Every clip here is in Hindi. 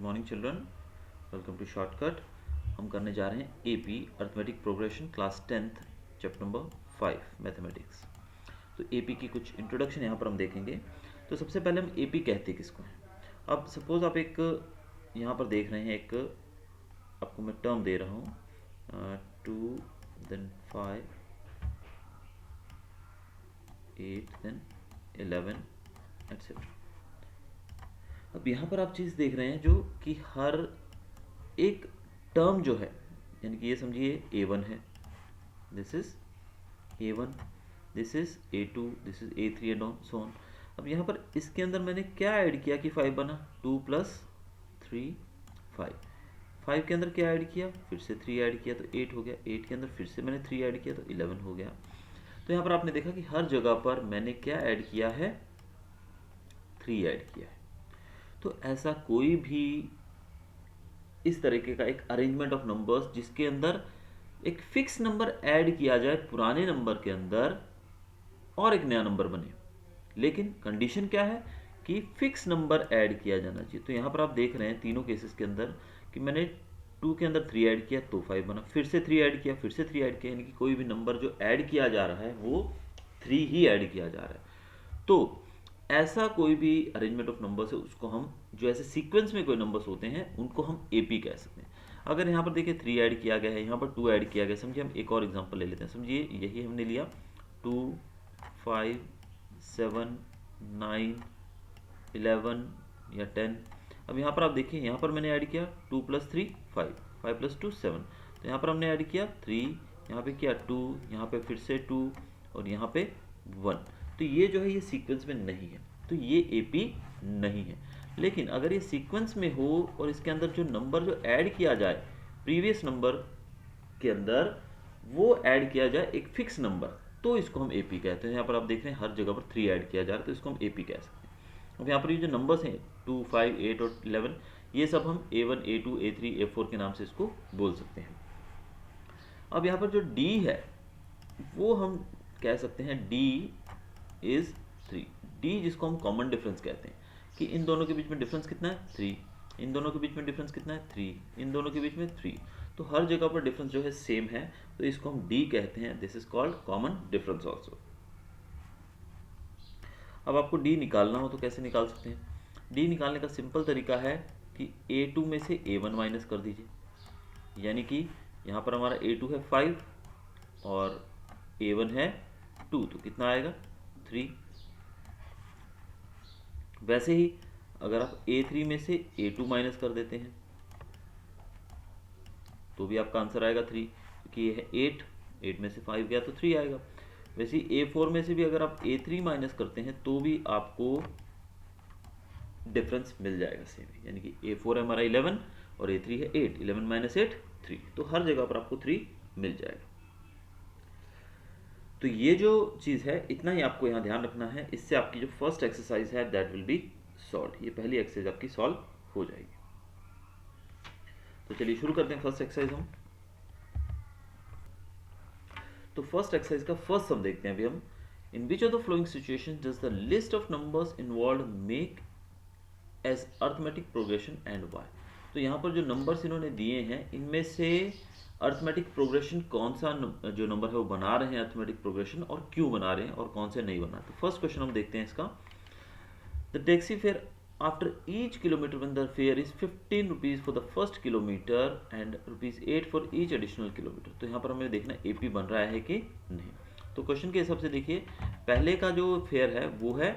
Morning children, welcome to shortcut. हम करने जा रहे हैं AP arithmetic progression class 10th chapter number 5 mathematics. तो एपी की कुछ इंट्रोडक्शन यहाँ पर हम देखेंगे। तो सबसे पहले हम एपी कहते किसको हैं। अब सपोज आप एक यहाँ पर देख रहे हैं, एक आपको मैं टर्म दे रहा हूँ 2 then 5 8 then 11 etc। अब यहाँ पर आप चीज़ देख रहे हैं जो कि हर एक टर्म जो है, यानी कि ये समझिए A1 है, this is A1, this is A2, this is A3 and on so on. अब यहाँ पर इसके अंदर मैंने क्या ऐड किया कि 5 बना, 2 + 3 5। 5 के अंदर क्या ऐड किया, फिर से 3 ऐड किया तो 8 हो गया। 8 के अंदर फिर से मैंने 3 ऐड किया तो 11 हो गया। तो यहाँ पर आपने देखा कि हर जगह पर मैंने क्या ऐड किया है, 3 ऐड किया है। तो ऐसा कोई भी इस तरीके का एक अरेंजमेंट ऑफ नंबर्स जिसके अंदर एक फिक्स नंबर ऐड किया जाए पुराने नंबर के अंदर और एक नया नंबर बने, लेकिन कंडीशन क्या है कि फिक्स नंबर ऐड किया जाना चाहिए। तो यहाँ पर आप देख रहे हैं तीनों केसेस के अंदर कि मैंने 2 के अंदर 3 ऐड किया तो 5 बना, फिर से 3 ऐड किया, फिर से 3 ऐड किया, यानी कि कोई भी नंबर जो ऐड किया जा रहा है वो 3 ही ऐड किया जा रहा है। तो ऐसा कोई भी अरेंजमेंट ऑफ नंबर्स है उसको हम, जो ऐसे सीक्वेंस में कोई नंबर्स होते हैं उनको हम एपी कह सकते हैं। अगर यहाँ पर देखिए 3 ऐड किया गया है, यहाँ पर 2 ऐड किया गया, समझिए हम एक और एग्जांपल ले लेते हैं। समझिए यही हमने लिया 2 5 7 9 11 या 10। अब यहाँ पर आप देखिए, यहाँ पर मैंने ऐड किया 2 + 3 5, 5 + 2 7। तो यहाँ पर हमने ऐड किया 3, यहाँ पे किया 2, यहाँ पे फिर से 2 और यहाँ पे 1। तो ये जो है ये सीक्वेंस में नहीं है, तो ये एपी नहीं है। लेकिन अगर ये सीक्वेंस में हो और इसके अंदर जो नंबर जो ऐड किया जाए प्रीवियस नंबर के अंदर वो ऐड किया जाए एक फिक्स नंबर, तो इसको हम एपी कहते हैं। यहाँ पर आप देख रहे हैं हर जगह पर 3 ऐड किया जा रहा है, तो इसको हम एपी कह सकते हैं। अब यहाँ पर ये जो नंबर्स हैं 2 5 8 और 11, ये सब हम A1 A2 A3 A4 के नाम से इसको बोल सकते हैं। अब यहाँ पर जो D है वो हम कह सकते हैं D इज 3। D जिसको हम कॉमन डिफरेंस कहते हैं कि इन दोनों के बीच में डिफरेंस कितना है 3, इन दोनों के बीच में डिफरेंस कितना है 3, इन दोनों के बीच में 3। तो हर जगह पर डिफरेंस जो है सेम है, तो इसको हम D कहते हैं। This is called common difference also. अब आपको D निकालना हो तो कैसे निकाल सकते हैं। D निकालने का सिंपल तरीका है कि A2 में से A1 माइनस कर दीजिए, यानी कि यहाँ पर हमारा A2 है 5 और A1 है 2, तो कितना आएगा 3। वैसे ही अगर आप A3 में से A2 माइनस कर देते हैं तो भी आपका आंसर आएगा 3, क्योंकि ये है 8 में से 5 गया तो 3 आएगा। वैसे ही A4 में से भी अगर आप A3 माइनस करते हैं तो भी आपको डिफरेंस मिल जाएगा सेम, यानी कि A4 है हमारा 11 और A3 है 8, 11 - 8 3, तो हर जगह पर आपको 3 मिल जाएगा। तो ये जो चीज़ है इतना ही आपको यहाँ ध्यान रखना है, इससे आपकी जो फर्स्ट एक्सरसाइज है दैट विल बी सॉल्व। ये पहली एक्सरसाइज आपकी सॉल्व हो जाएगी। तो चलिए शुरू करते हैं फर्स्ट एक्सरसाइज हम। तो फर्स्ट एक्सरसाइज का फर्स्ट सम देखते हैं अभी हम। In which of the following situation does the list of numbers involve make as arithmetic progression and why. तो यहाँ पर जो नंबर्स इन्होंने दिए हैं इनमें से अर्थमेटिक प्रोग्रेशन कौन सा जो नंबर है वो बना रहे हैं अर्थमेटिक प्रोग्रेशन, और क्यों बना रहे हैं और कौन से नहीं बना। तो फर्स्ट क्वेश्चन हम देखते हैं इसका। The taxi fare after each kilometre when the fair is 15 rupees for the first kilometre and ₹8 for each additional kilometre. तो यहाँ पर हमें देखना एपी बन रहा है कि नहीं। तो क्वेश्चन के हिसाब से देखिए, पहले का जो फेयर है वो है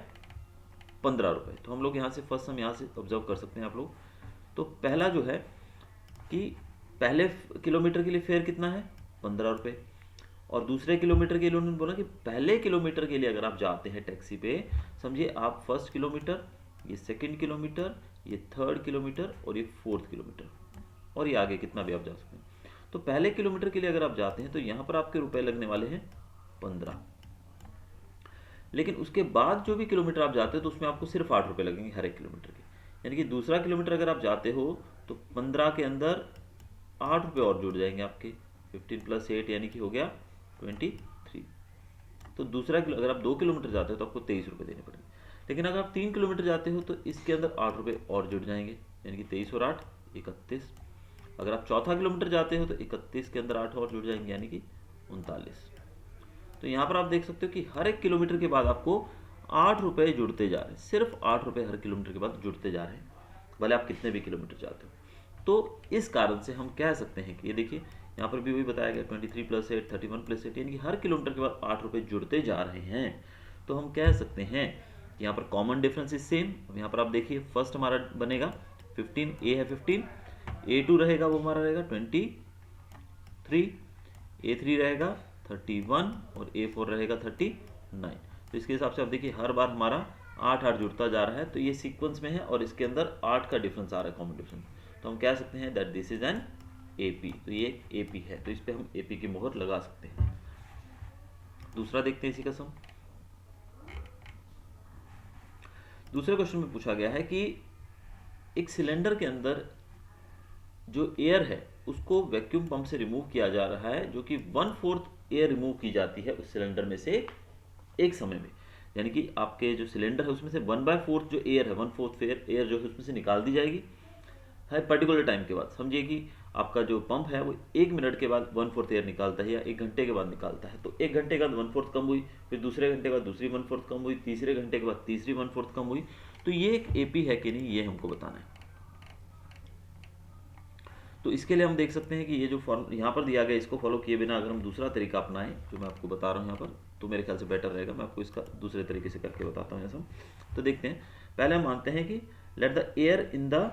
15 रुपये। तो हम लोग यहाँ से फर्स्ट हम यहाँ से ऑब्जर्व कर सकते हैं आप लोग। तो पहला जो है कि पहले किलोमीटर के लिए फेयर कितना है 15 रुपये, और दूसरे किलोमीटर के लिए उन्होंने बोला कि पहले किलोमीटर के लिए अगर आप जाते हैं टैक्सी पे, समझिए आप फर्स्ट किलोमीटर, ये सेकंड किलोमीटर, ये थर्ड किलोमीटर और ये फोर्थ किलोमीटर, और ये आगे कितना भी आप जा सकते हैं। तो पहले किलोमीटर के लिए अगर आप जाते हैं तो यहाँ पर आपके रुपए लगने वाले हैं 15, लेकिन उसके बाद जो भी किलोमीटर आप जाते हो तो उसमें आपको सिर्फ 8 रुपये लगेंगे हर एक किलोमीटर के। यानी कि दूसरा किलोमीटर अगर आप जाते हो तो 15 के अंदर 8 रुपये और जुड़ जाएंगे आपके, 15 + 8 यानी कि हो गया 23। तो दूसरा अगर आप 2 किलोमीटर जाते हो तो आपको 23 रुपये देने पड़ेंगे। लेकिन अगर आप 3 किलोमीटर जाते हो तो इसके अंदर 8 रुपये और जुड़ जाएंगे, यानी कि 23 और 8 31। अगर आप चौथा किलोमीटर जाते हो तो 31 के अंदर 8 और जुड़ जाएंगे यानी कि 39। तो यहाँ पर आप देख सकते हो कि हर एक किलोमीटर के बाद आपको 8 रुपये जुड़ते जा रहे हैं, सिर्फ 8 रुपये हर किलोमीटर के बाद जुड़ते जा रहे हैं, भले आप कितने भी किलोमीटर जाते हो। तो इस कारण से हम कह सकते हैं कि ये देखिए यहाँ पर भी वही बताया गया 23 + 8 31 + 8, यानी कि हर किलोमीटर के बाद 8 रुपये जुड़ते जा रहे हैं। तो हम कह सकते हैं कि यहाँ पर कॉमन डिफरेंस इज सेम। अब यहाँ पर आप देखिए फर्स्ट हमारा बनेगा 15, ए है 15, A2 रहेगा वो हमारा रहेगा 23, A3 रहेगा 31 और A4 रहेगा 39। तो इसके हिसाब से आप देखिए हर बार हमारा 8 जुड़ता जा रहा है, तो ये सीक्वेंस में है और इसके अंदर 8 का डिफरेंस आ रहा है, कॉमन डिफरेंस। तो हम कह सकते हैं that this is an AP। तो ये AP है, तो इस पर हम AP की मोहर लगा सकते हैं। दूसरा देखते हैं इसी का सम। दूसरे क्वेश्चन में पूछा गया है कि एक सिलेंडर के अंदर जो एयर है उसको वैक्यूम पंप से रिमूव किया जा रहा है, जो कि 1/4 एयर रिमूव की जाती है उस सिलेंडर में से एक समय में। यानी कि आपके जो सिलेंडर है उसमें से 1/4 जो एयर है, 1/4 एयर जो है उसमें से निकाल दी जाएगी है पर्टिकुलर टाइम के बाद। समझिए कि आपका जो पंप है वो 1 मिनट के बाद 1/4 एयर निकालता है या 1 घंटे के बाद निकालता है। तो 1 घंटे के बाद 1/4 कम हुई, फिर दूसरे घंटे के बाद दूसरी 1/4 कम हुई, तीसरे घंटे के बाद तीसरी 1/4 कम हुई। तो ये एक AP है कि नहीं, ये हमको बताना है। तो इसके लिए हम देख सकते हैं कि ये जो फॉर्म यहाँ पर दिया गया इसको फॉलो किए बिना अगर हम दूसरा तरीका अपनाएं जो मैं आपको बता रहा हूँ यहाँ पर, तो मेरे ख्याल से बेटर रहेगा। मैं आपको इसका दूसरे तरीके से करके बताता हूँ ऐसा। तो देखते हैं, पहले हम मानते हैं कि let the air in the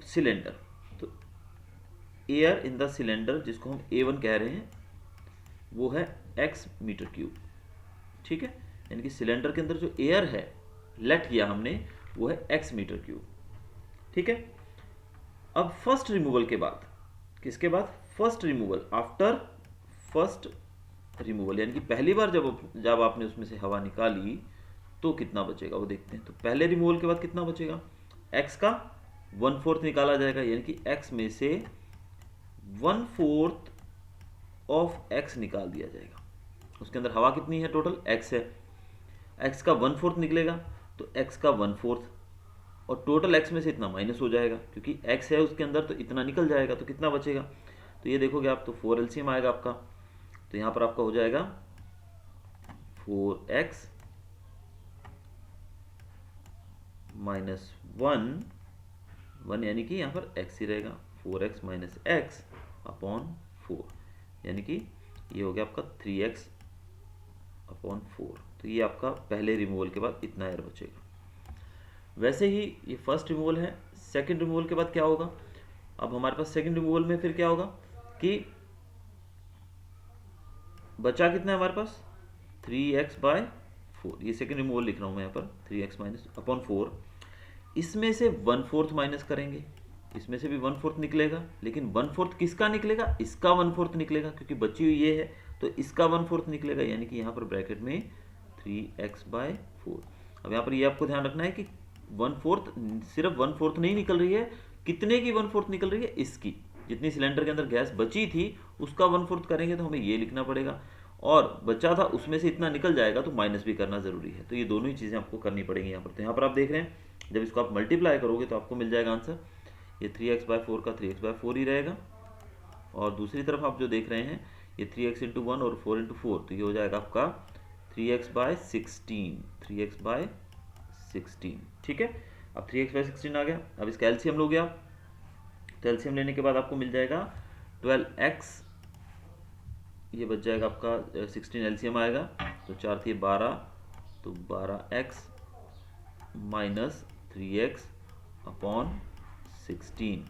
cylinder. तो एयर इन द सिलेंडर जिसको हम A1 कह रहे हैं वो है x मीटर क्यूब। ठीक है, यानी कि सिलेंडर के अंदर जो एयर है लेट किया हमने वो है x मीटर क्यूब। ठीक है, अब फर्स्ट रिमूवल के बाद, किसके बाद, first removal, after first removal, यानी कि पहली बार जब आपने उसमें से हवा निकाली तो कितना बचेगा वो देखते हैं। तो पहले रिमूवल के बाद कितना बचेगा, x का 1/4 निकाला जाएगा, यानी कि x में से 1/4 ऑफ x निकाल दिया जाएगा। उसके अंदर हवा कितनी है, टोटल x है, x का 1/4 निकलेगा तो x का 1/4 और टोटल x में से इतना माइनस हो जाएगा क्योंकि x है उसके अंदर तो इतना निकल जाएगा। तो कितना बचेगा, तो ये देखोगे आप तो 4 LCM आएगा आपका। तो यहाँ पर आपका हो जाएगा 4x माइनस 1 यानी कि यहाँ पर x ही रहेगा, 4x माइनस x अपॉन 4, यानी कि ये हो गया आपका 3x अपॉन 4। तो ये आपका पहले रिमूवल के बाद इतना एयर बचेगा। वैसे ही ये फर्स्ट रिमूवल है, सेकंड रिमूवल के बाद क्या होगा, अब हमारे पास सेकंड रिमूवल में फिर क्या होगा कि बचा कितना है हमारे पास 3x/4। ये सेकंड रिमूवल लिख रहा हूँ मैं यहाँ पर, 3x माइनस अपॉन 4। इसमें से 1/4 माइनस करेंगे, इसमें से भी 1/4 निकलेगा, लेकिन 1/4 किसका निकलेगा, इसका 1/4 निकलेगा क्योंकि बची हुई ये है तो इसका 1/4 निकलेगा, यानी कि यहाँ पर ब्रैकेट में 3x/4। अब यहाँ पर ये आपको ध्यान रखना है कि 1/4 सिर्फ 1/4 नहीं निकल रही है, कितने की 1/4 निकल रही है, इसकी जितनी सिलेंडर के अंदर गैस बची थी उसका 1/4 करेंगे तो हमें ये लिखना पड़ेगा, और बचा था उसमें से इतना निकल जाएगा तो माइनस भी करना जरूरी है। तो ये दोनों ही चीज़ें आपको करनी पड़ेंगी यहाँ पर। तो यहाँ पर आप देख रहे हैं जब इसको आप मल्टीप्लाई करोगे तो आपको मिल जाएगा आंसर, ये 3x/4 का 3x/4 ही रहेगा, और दूसरी तरफ आप जो देख रहे हैं ये 3x × 1 और 4 × 4, तो ये हो जाएगा आपका 3x/16, 3x/16। ठीक है, अब 3x/16 आ गया। अब इसका एलसीएम लोगे आप, तो एलसीएम लेने के बाद आपको मिल जाएगा 12x, ये बच जाएगा आपका 16 एलसीएम आएगा, तो 4 थी 12, तो 12x माइनस 3x अपॉन 16।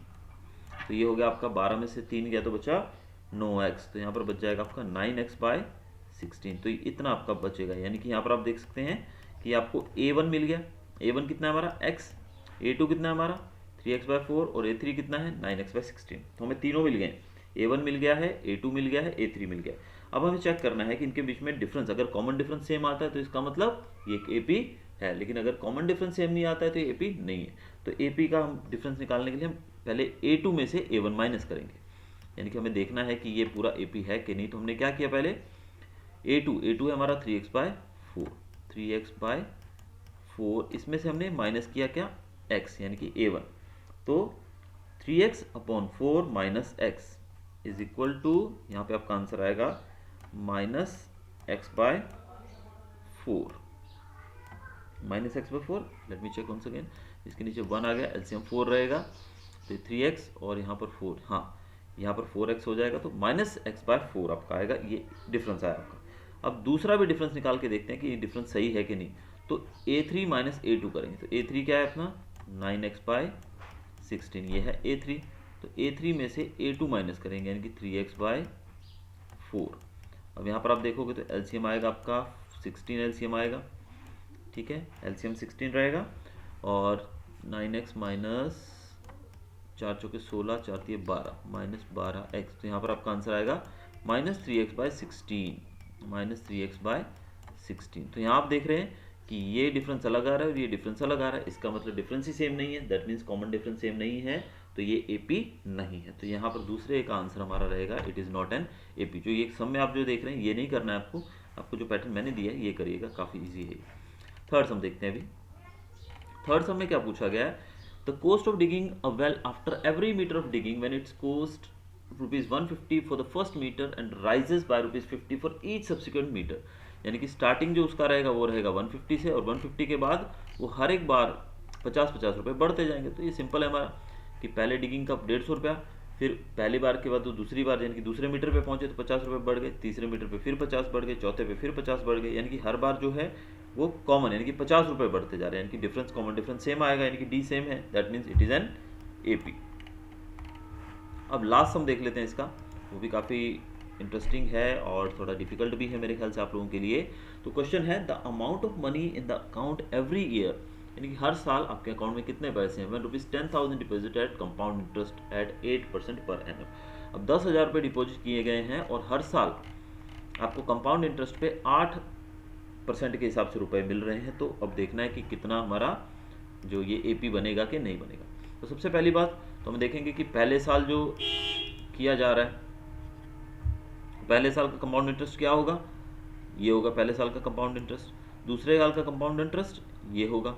तो ये हो गया आपका 12 में से 3 गया तो बचा 9x, तो यहाँ पर बच जाएगा आपका 9x/16। तो इतना आपका बचेगा, यानी कि यहाँ पर आप देख सकते हैं कि आपको A1 मिल गया। A1 कितना है हमारा x, A2 कितना है हमारा 3x/4 और A3 कितना है 9x/16। तो हमें तीनों मिल गए, A1 मिल गया है, A2 मिल गया है, A3 मिल गया। अब हमें चेक करना है कि इनके बीच में डिफरेंस, अगर कॉमन डिफरेंस सेम आता है तो इसका मतलब ये एक AP है, लेकिन अगर कॉमन डिफरेंस सेम नहीं आता है तो ये AP नहीं है। तो AP का हम डिफरेंस निकालने के लिए हम पहले A2 में से A1 माइनस करेंगे, यानी कि हमें देखना है कि ये पूरा AP है कि नहीं। तो हमने क्या किया, पहले A2 है हमारा 3x/4, 4, इसमें से हमने माइनस किया क्या, x, यानी कि a1, तो 3x upon 4 minus x is equal to, यहाँ पे आपका आंसर आएगा minus x by 4, minus x by 4। Let me check once again, इसके नीचे 1 आ गया, एलसीएम 4 रहेगा, तो 3x और यहाँ पर 4, हाँ यहाँ पर 4x हो जाएगा, तो माइनस एक्स बाय 4 आपका आएगा, ये डिफरेंस आया आपका। अब दूसरा भी डिफरेंस निकाल के देखते हैं कि ये डिफरेंस सही है कि नहीं। तो a3 माइनस a2 करेंगे, तो a3 क्या है अपना 9x बाय 16, ये है a3, तो a3 में से a2 माइनस करेंगे यानी कि 3x बाय 4। अब यहाँ पर आप देखोगे तो एलसीएम आएगा आपका 16, एलसीएम आएगा, ठीक है, एलसीएम 16 रहेगा, और 9x माइनस 4 चौके 16, 4 तिये 12, माइनस 12x, तो यहाँ पर आपका आंसर आएगा minus 3x bye 16, minus 3x bye 16। तो यहाँ आप देख रहे हैं कि ये डिफरेंस अलग आ रहा है और ये डिफरेंस अलग आ रहा है, इसका मतलब डिफरेंस ही सेम नहीं है, that means common difference same नहीं है, तो ये एपी नहीं है। तो यहाँ पर दूसरे का आंसर हमारा रहेगा it is not an AP. जो ये सम में आप जो देख रहे हैं ये नहीं करना है आपको, आपको जो पैटर्न मैंने दिया है ये करिएगा, काफ़ी ईजी है। थर्ड सम देखते हैं अभी। थर्ड सम में क्या पूछा गया है, the cost of digging a well after every metre of digging when it's cost ₹150 for the first metre and rises by ₹50 for each subsequent metre. यानी कि स्टार्टिंग जो उसका रहेगा वो रहेगा 150 से, और 150 के बाद वो हर एक बार 50-50 रुपये बढ़ते जाएंगे। तो ये सिंपल है हमारा कि पहले डिगिंग का 150 रुपया, फिर पहली बार के बाद वो दूसरी बार यानी कि दूसरे मीटर पे पहुंचे तो 50 रुपये बढ़ गए, तीसरे मीटर पे फिर 50 बढ़ गए, चौथे पे फिर 50 बढ़ गए, यानी कि हर बार जो है वो कॉमन यानी कि 50 रुपये बढ़ते जा रहे हैं, यानी कि डिफरेंस कॉमन डिफरेंस सेम आएगा, यानी कि डी सेम है, that means it is an AP. अब लास्ट सम देख लेते हैं इसका, वो भी काफ़ी इंटरेस्टिंग है और थोड़ा डिफिकल्ट भी है मेरे ख्याल से आप लोगों के लिए। तो क्वेश्चन है the amount of money in the account every year, यानी कि हर साल आपके अकाउंट में कितने पैसे हैं, ₹10,000 deposit eight compound interest eight 8% per annum. अब 10,000 रुपये डिपॉजिट किए गए हैं और हर साल आपको कंपाउंड इंटरेस्ट पे 8% के हिसाब से रुपए मिल रहे हैं। तो अब देखना है कि कितना हमारा जो ये एपी बनेगा कि नहीं बनेगा। तो सबसे पहली बात तो हम देखेंगे कि पहले साल जो किया जा रहा है, पहले साल का कंपाउंड इंटरेस्ट क्या होगा, ये होगा पहले साल का कंपाउंड इंटरेस्ट, दूसरे साल का कंपाउंड इंटरेस्ट ये होगा,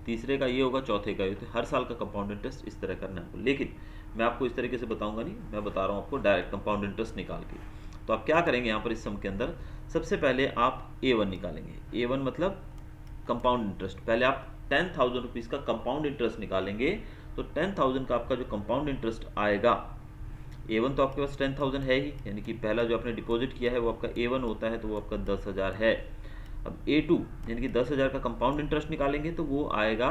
तीसरे का ये होगा, चौथे का ये। तो हर साल का कंपाउंड इंटरेस्ट इस तरह करना है आपको, लेकिन मैं आपको इस तरीके से बताऊंगा नहीं, मैं बता रहा हूँ आपको डायरेक्ट कंपाउंड इंटरेस्ट निकाल के। तो आप क्या करेंगे यहाँ पर इस सम के अंदर, सबसे पहले आप A1 निकालेंगे। A1 मतलब कंपाउंड इंटरेस्ट, पहले आप 10,000 रुपीज़ का कंपाउंड इंटरेस्ट निकालेंगे। तो 10,000 का आपका जो कंपाउंड इंटरेस्ट आएगा, A1 तो आपके पास 10,000 है ही, यानी कि पहला जो आपने डिपॉजिट किया है वो आपका A1 होता है, तो वो आपका 10,000 है। अब A2 यानी कि 10,000 का कंपाउंड इंटरेस्ट निकालेंगे तो वो आएगा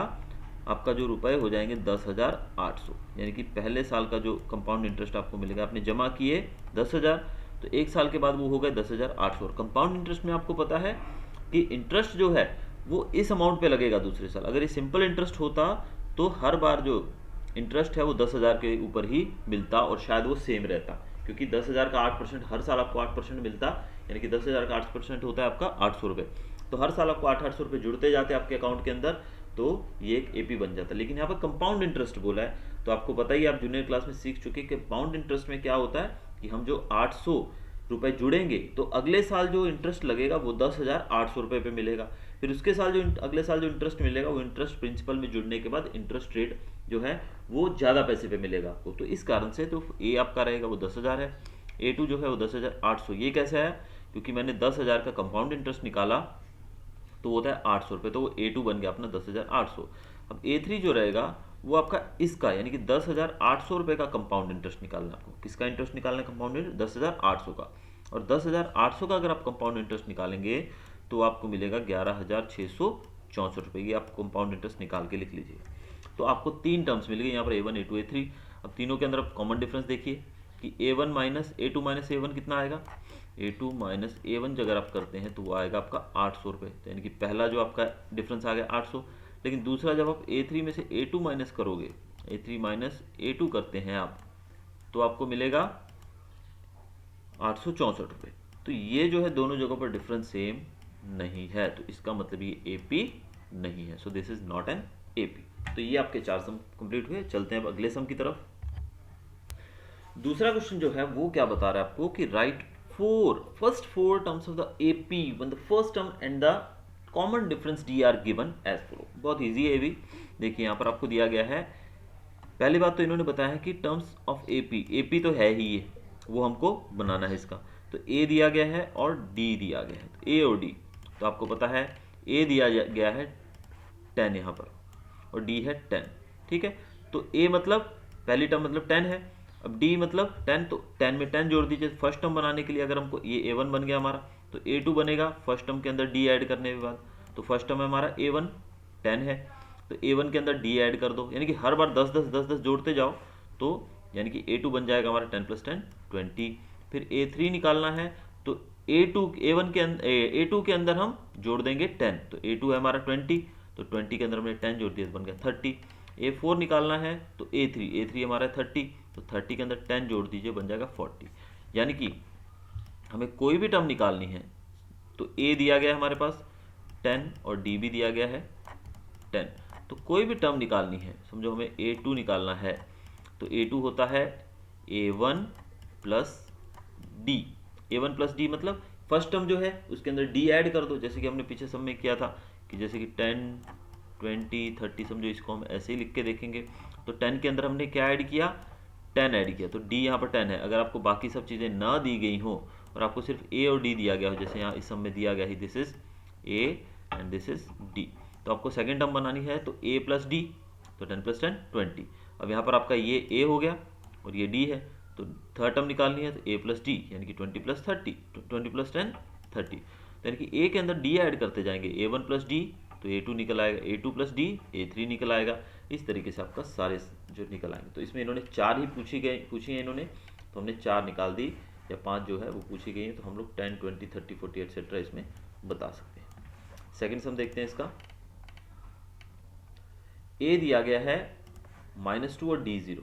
आपका जो रुपए हो जाएंगे 10,800, यानी कि पहले साल का जो कंपाउंड इंटरेस्ट आपको मिलेगा, आपने जमा किए 10,000, तो एक साल के बाद वो हो गए 10,800। और कंपाउंड इंटरेस्ट में आपको पता है कि इंटरेस्ट जो है वो इस अमाउंट पे लगेगा दूसरे साल। अगर ये सिंपल इंटरेस्ट होता तो हर बार जो इंटरेस्ट है वो 10,000 के ऊपर ही मिलता और शायद वो सेम रहता, क्योंकि 10,000 का 8% हर साल आपको 8% मिलता, यानी कि 10,000 का 8% होता है आपका 800 रुपये। तो हर साल आपको 800 रुपये जुड़ते जाते हैं आपके अकाउंट के अंदर, तो ये एक एपी बन जाता है। लेकिन यहाँ पर कंपाउंड इंटरेस्ट बोला है, तो आपको पता ही, आप जूनियर क्लास में सीख चुके कि कंपाउंड इंटरेस्ट में क्या होता है कि हम जो 800 रुपये जुड़ेंगे तो अगले साल जो इंटरेस्ट लगेगा वो 10,800 रुपये पे मिलेगा। फिर उसके साल जो अगले साल जो इंटरेस्ट मिलेगा वो इंटरेस्ट प्रिंसिपल में जुड़ने के बाद इंटरेस्ट रेट जो है वो ज़्यादा पैसे पे मिलेगा आपको। तो इस कारण से तो ए आपका रहेगा वो 10,000 है, A2 जो है वो 10,800। ये कैसे है, क्योंकि मैंने 10,000 का कंपाउंड इंटरेस्ट निकाला तो वो होता है 800 रुपये, तो वो A2 बन गया अपना 10,800। अब A3 जो रहेगा वो आपका इसका यानी कि 10,800 रुपये का कंपाउंड इंटरेस्ट निकालना। आपको किसका इंटरेस्ट निकालना है, कंपाउंड इंटरेस्ट 10,800 का। और 10,800 का अगर आप कंपाउंड इंटरेस्ट निकालेंगे तो आपको मिलेगा 11,664 रुपये। ये आप कंपाउंड इंटरेस्ट निकाल के लिख लीजिए। तो आपको तीन टर्म्स मिल गई यहाँ पर A1 A2 A3। अब तीनों के अंदर आप कॉमन डिफरेंस देखिए कि A1 minus A2 minus A1 कितना आएगा, A2 माइनस A1 अगर आप करते हैं तो वो आएगा आपका 800 रुपये, तो यानी कि पहला जो आपका डिफरेंस आ गया 800। लेकिन दूसरा जब आप A3 में से A2 माइनस करोगे, A3 माइनस A2 करते हैं आप, तो आपको मिलेगा 864 रुपये। तो ये जो है दोनों जगहों पर डिफरेंस सेम नहीं है, तो इसका मतलब ये AP नहीं है। So this is not an AP। तो ये आपके 4 सम कंप्लीट हुए। चलते हैं अब अगले सम की तरफ। दूसरा क्वेश्चन जो है वो क्या बता रहा है आपको कि write first four terms of the AP when the first term and the common difference D are given as follow. बहुत ईजी है ये भी। देखिए यहाँ पर आपको दिया गया है, पहली बात तो इन्होंने बताया है कि टर्म्स ऑफ एपी तो है ही ये, वो हमको बनाना है इसका। तो ए दिया गया है और डी दिया गया है, तो ए और डी। तो आपको पता है ए दिया गया है 10 यहाँ पर और डी है 10, ठीक है। तो ए मतलब पहली टर्म मतलब 10 है, अब डी मतलब 10, तो 10 में 10 जोड़ दीजिए फर्स्ट टर्म बनाने के लिए। अगर हमको ये a1 बन गया हमारा, तो a2 बनेगा फर्स्ट टर्म के अंदर डी ऐड करने के बाद। तो फर्स्ट टर्म है हमारा a1 10 है, तो a1 के अंदर डी ऐड कर दो, यानी कि हर बार 10 10 10 10 जोड़ते जाओ, तो यानी कि a2 बन जाएगा हमारा 10 + 10 20। फिर a3 निकालना है, तो a2 के अंदर हम जोड़ देंगे 10, तो a2 है हमारा 20, तो 20 के अंदर हमने 10 जोड़ दिया तो बन गया 30। a4 निकालना है, तो a3 हमारा 30, तो 30 के अंदर 10 जोड़ दीजिए बन जाएगा 40। यानी कि हमें कोई भी टर्म निकालनी है, तो a दिया गया है हमारे पास 10 और d भी दिया गया है 10, तो कोई भी टर्म निकालनी है, समझो हमें a2 निकालना है, तो a2 होता है a1 + d। a1 + d मतलब फर्स्ट टर्म जो है उसके अंदर d ऐड कर दो, जैसे कि हमने पीछे सब में किया था कि जैसे कि 10 20 30, समझो इसको हम ऐसे ही लिख के देखेंगे। तो 10 के अंदर हमने क्या ऐड किया, 10 ऐड किया, तो d यहाँ पर 10 है। अगर आपको बाकी सब चीज़ें ना दी गई हो और आपको सिर्फ a और d दिया गया हो, जैसे यहाँ इस सब में दिया गया है this is a and this is d, तो आपको सेकेंड टर्म बनानी है, तो a + d, तो 10 + 10 20। अब यहाँ पर आपका ये a हो गया और ये d है, तो थर्ड टर्म निकालनी है, तो a + d यानी कि 20 + 30, 20 + 10 30। तो यानी कि a के अंदर d ऐड करते जाएंगे, a1 + d, तो a2 निकल आएगा, a2 + d a3 निकल आएगा। इस तरीके से आपका सारे जो निकल आएंगे। तो इसमें इन्होंने 4 ही पूछी है इन्होंने, तो हमने 4 निकाल दी, या 5 जो है वो पूछी गई है, तो हम लोग 10 20 30 40 एक्सेट्रा इसमें बता सकते हैं। सेकेंड सम देखते हैं इसका। a दिया गया है -2 और d0,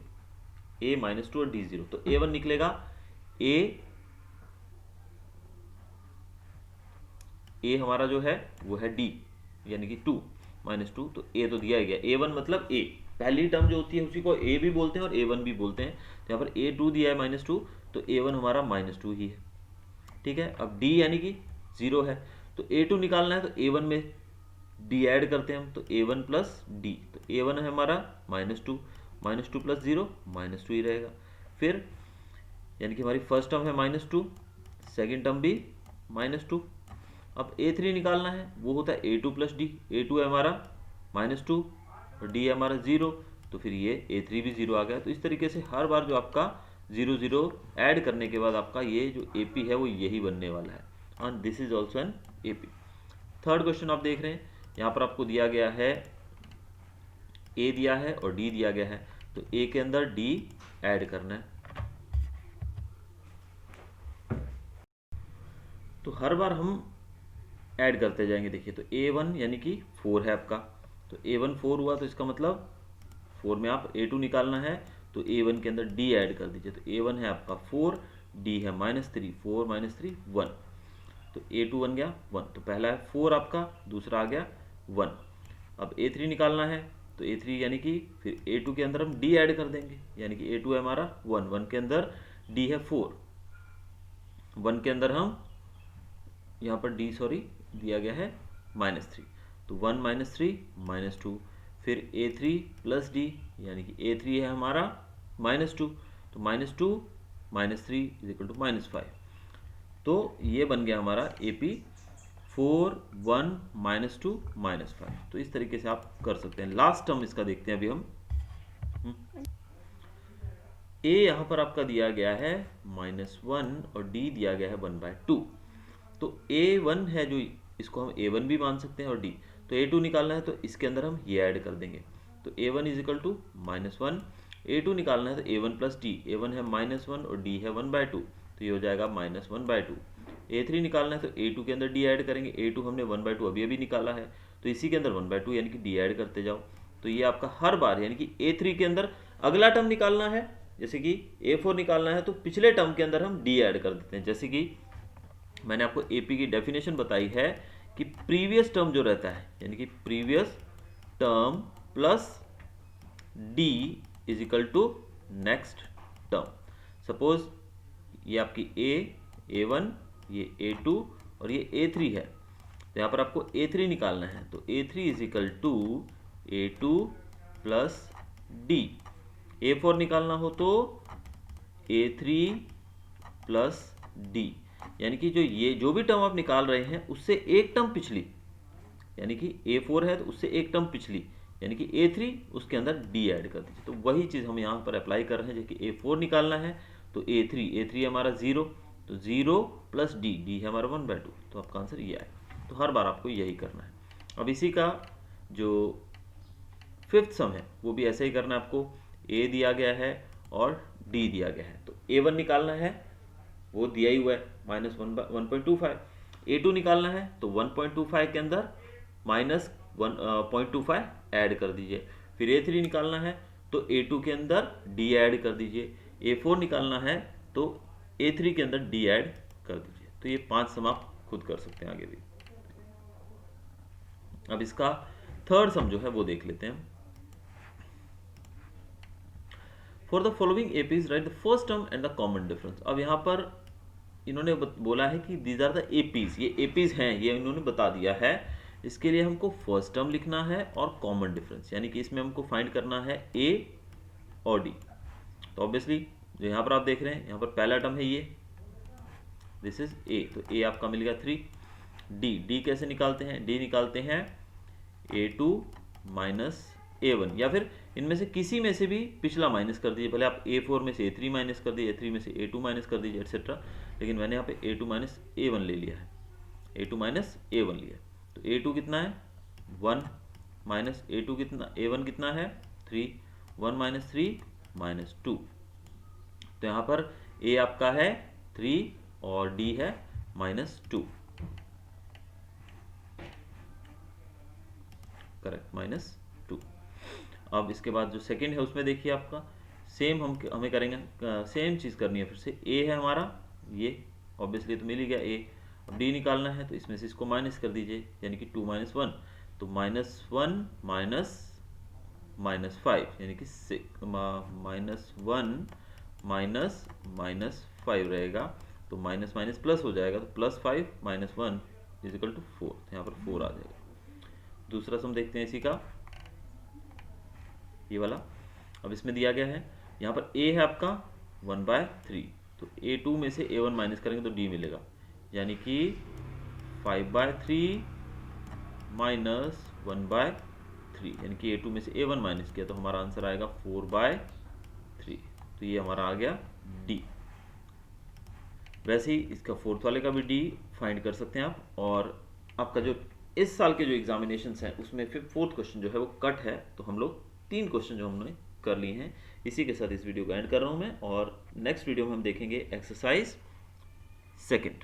a -2 और d0, तो a1 निकलेगा, a हमारा जो है वो है d यानी कि 2 -2, तो a तो दिया ही गया, a1 मतलब a, पहली टर्म जो होती है उसी को a भी बोलते हैं और a1 भी बोलते हैं। तो यहाँ पर a2 दिया है -2, तो a1 हमारा -2 ही है, ठीक है। अब d यानी कि 0 है, तो a2 निकालना है, तो a1 में d ऐड करते हैं हम, तो a1 + d, तो a1 है हमारा -2 + 0 -2 ही रहेगा। फिर यानी कि हमारी फर्स्ट टर्म है -2, सेकेंड टर्म भी -2। अब a3 निकालना है, वो होता है a2 + d, a2 है हमारा -2 और d है हमारा 0, तो फिर ये a3 भी 0 आ गया। तो इस तरीके से हर बार जो आपका 0 0 ऐड करने के बाद आपका ये जो AP है वो यही बनने वाला है, and this is also an AP। Third question आप देख रहे हैं, यहाँ पर आपको दिया गया है a दिया है और d दिया गया है, तो a के अंदर d ऐड करना है। तो हर बार हम ऐड करते जाएंगे। देखिए तो a1 यानी कि 4 है आपका, तो a1 4 हुआ, तो इसका मतलब 4 में आप a2 निकालना है, तो a1 के अंदर d ऐड कर दीजिए। तो a1 है आपका 4, d है -3, 4 - 3 1, तो a2 बन गया 1, तो पहला है 4 आपका, दूसरा आ गया 1। अब a3 निकालना है, तो a3 यानी कि फिर a2 के अंदर हम d ऐड कर देंगे, यानी कि a2 है हमारा 1, 1 के अंदर d है 4, 1 के अंदर हम यहाँ पर d दिया गया है -3, तो 1 - 3 -2, फिर a3 + d यानी कि a3 है हमारा -2, तो -2 - 3 = -5, तो ये बन गया हमारा AP 4 1 -2 -5। तो इस तरीके से आप कर सकते हैं। लास्ट टर्म इसका देखते हैं अभी हम। a यहाँ पर आपका दिया गया है -1 और d दिया गया है 1/2, तो a1 है जो इसको हम a1 भी मान सकते हैं और d, तो a2 निकालना है, तो इसके अंदर हम ये ऐड कर देंगे, तो a1 = -1, a2 निकालना है, तो a1 + d, a1 है -1 और d है 1/2, तो ये हो जाएगा -1/2। a3 निकालना है, तो a2 के अंदर d ऐड करेंगे, a2 हमने 1/2 अभी अभी निकाला है, तो इसी के अंदर 1/2 यानी कि d ऐड करते जाओ। तो ये आपका हर बार यानी कि a3 के अंदर अगला टर्म निकालना है, जैसे कि a4 निकालना है, तो पिछले टर्म के अंदर हम d ऐड कर देते हैं। जैसे कि मैंने आपको AP की डेफिनेशन बताई है कि प्रीवियस टर्म जो रहता है, यानी कि previous term plus D = next term. Suppose ये आपकी A A1, ये A2 और ये A3 है, तो यहाँ पर आपको A3 निकालना है, तो A3 is equal to A2 plus D। A4 निकालना हो तो A3 प्लस D, यानी कि जो भी टर्म आप निकाल रहे हैं उससे एक टर्म पिछली, यानी कि A4 है तो उससे एक टर्म पिछली, यानी कि A3, उसके अंदर D ऐड कर दीजिए। तो वही चीज़ हम यहाँ पर अप्लाई कर रहे हैं, जो कि A4 निकालना है तो A3 हमारा 0, तो 0 प्लस D है हमारा 1/2, तो आपका आंसर ये आएगा। तो हर बार आपको यही करना है। अब इसी का जो फिफ्थ सम है वो भी ऐसे ही करना है आपको। A दिया गया है और D दिया गया है, तो A1 निकालना है, वो दिया ही हुआ है -1.25। A2 निकालना है तो 1.25 के अंदर -1.25 ऐड कर दीजिए। फिर A3 निकालना है तो A2 के अंदर D ऐड कर दीजिए। A4 निकालना है तो A3 के अंदर D ऐड कर दीजिए। तो ये 5 सम आप खुद कर सकते हैं आगे भी। अब इसका थर्ड सम जो है वो देख लेते हैं। For the following APs right the first term and the common difference. अब यहाँ पर इन्होंने बोला है कि दीज आर द एपीज, ये एपीज हैं, ये इन्होंने बता दिया है। इसके लिए हमको फर्स्ट टर्म लिखना है और कॉमन डिफरेंस, यानी कि इसमें हमको फाइंड करना है ए और डी। तो ऑब्वियसली जो यहाँ पर आप देख रहे हैं, यहाँ पर पहला टर्म है ये, दिस इज ए, तो ए आपका मिल गया 3। डी कैसे निकालते हैं? डी निकालते हैं A2 माइनस A1, या फिर इनमें से किसी में से भी पिछला माइनस कर दीजिए। भले आप A4 में से A3 माइनस कर दीजिए, A3 में से A2 माइनस कर दीजिए, एटसेट्रा, लेकिन मैंने यहाँ पे A2 माइनस A1 ले लिया है, A2 माइनस A1 लिया। तो A2 कितना है 1, माइनस A2 कितना, A1 कितना है 3, 1 माइनस 3 माइनस 2। तो यहाँ पर A आपका है 3 और D है -2, करेक्ट, -2। अब इसके बाद जो सेकंड है उसमें देखिए आपका सेम हमें करेंगे, सेम चीज़ करनी है। फिर से ए है हमारा, ये ऑब्वियसली तो मिल ही गया ए। अब डी निकालना है तो इसमें से इसको माइनस कर दीजिए, यानी कि 2 - 1, तो -1 माइनस 5, यानी कि -1 -5 रहेगा, तो माइनस माइनस प्लस हो जाएगा, तो +5 - 1 इज इक्वल टू 4, यहाँ पर 4 आ जाएगा। दूसरा सम देखते हैं इसी का, ये वाला। अब इसमें दिया गया है, यहाँ पर a है आपका 1/3, तो A2 में से A1 माइनस करेंगे तो D मिलेगा, यानी कि 5/3 माइनस 1/3, यानी कि A2 में से A1 माइनस किया तो हमारा आंसर आएगा 4/3। तो ये हमारा आ गया D। वैसे ही इसका फोर्थ वाले का भी D फाइंड कर सकते हैं आप। और आपका जो इस साल के जो एग्जामिनेशंस हैं उसमें फिर फोर्थ क्वेश्चन जो है वो कट है, तो हम लोग 3 क्वेश्चन जो हमने कर लिए हैं। इसी के साथ इस वीडियो को एंड कर रहा हूं मैं, और नेक्स्ट वीडियो में हम देखेंगे एक्सरसाइज सेकंड।